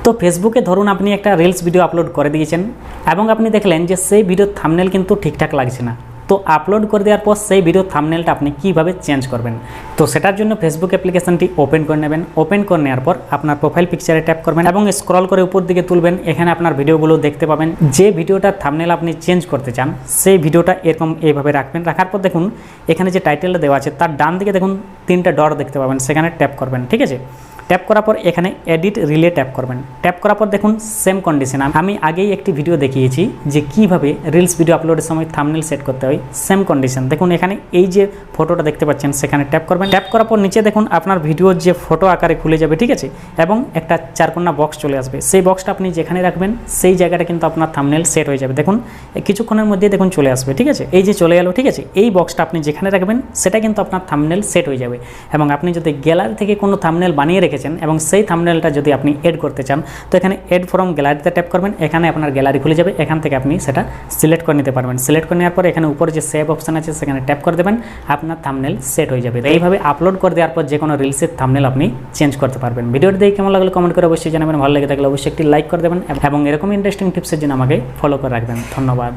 তো ফেসবুকে ধরুন আপনি একটা রিলস ভিডিও আপলোড করে দিয়েছেন এবং আপনি দেখলেন যে সেই ভিডিওর থাম্বনেল কিন্তু ঠিকঠাক লাগছে না। তো আপলোড করে দেওয়ার পর সেই ভিডিও থাম্বনেলটা আপনি কিভাবে চেঞ্জ করবেন, তো সেটার জন্য ফেসবুক অ্যাপ্লিকেশনটি ওপেন করে নেবেন। ওপেন করে নেওয়ার পর আপনার প্রোফাইল পিকচারে ট্যাপ করবেন এবং স্ক্রল করে উপর দিকে তুলবেন। এখানে আপনার ভিডিওগুলো দেখতে পাবেন। যে ভিডিওটার থাম্বনেল আপনি চেঞ্জ করতে চান সেই ভিডিওটা এরকম এইভাবে রাখবেন। রাখার পর দেখুন এখানে যে টাইটেলটা দেওয়া আছে তার ডান দিকে দেখুন 3টা ডট দেখতে পাবেন, সেখানে ট্যাপ করবেন। ঠিক আছে, ট্যাপ করার পর এখানে এডিট রিলে ট্যাপ করবেন। ট্যাপ করার পর দেখুন সেম কন্ডিশন, আমি আগেই একটি ভিডিও দেখিয়েছি যে কিভাবে রিলস ভিডিও আপলোডের সময় থাম্বনেল সেট করতে হয়। সেম কন্ডিশন দেখুন এখানে এই যে ফটোটা দেখতে পাচ্ছেন সেখানে ট্যাপ করবেন। ট্যাপ করার পর নিচে দেখুন আপনার ভিডিওর যে ফটো আকারে খুলে যাবে, ঠিক আছে, এবং একটা চারকোনা বক্স চলে আসবে। সেই বক্সটা আপনি যেখানে রাখবেন সেই জায়গাটা কিন্তু আপনার থাম্বনেল সেট হয়ে যাবে। দেখুন কিছুক্ষণের মধ্যে দেখুন চলে আসবে। ঠিক আছে, এই যে চলে গেল। ঠিক আছে, এই বক্সটা আপনি যেখানে রাখবেন সেটা কিন্তু আপনার থাম্বনেল সেট হয়ে যাবে। এবং আপনি যদি গ্যালারি থেকে কোনো থাম্বনেল বানিয়ে রেখেছেন এবং সেই থাম্বনেলটা যদি আপনি এড করতে চান তো এখানে এড ফ্রম গ্যালারিতে ট্যাপ করবেন। এখানে আপনার গ্যালারি খুলে যাবে, এখান থেকে আপনি সেটা সিলেক্ট করে নিতে পারবেন। সিলেক্ট করে নেওয়ার পর এখানে উপরে যে সেভ অপশন আছে সেখানে ট্যাপ করে দেবেন, আপনার থাম্বনেল সেট হয়ে যাবে। এইভাবে আপলোড করে দেওয়ার পর যে কোনো রিলসের থাম্বনেল আপনি চেঞ্জ করতে পারবেন। ভিডিওটি দেখে কেমন লাগলো কমেন্ট করে অবশ্যই জানাবেন। ভালো লেগে থাকলে অবশ্যই একটি লাইক করে দেবেন এবং এরকম ইন্টারেস্টিং টিপসের জন্য আমাকে ফলো করে রাখবেন। ধন্যবাদ।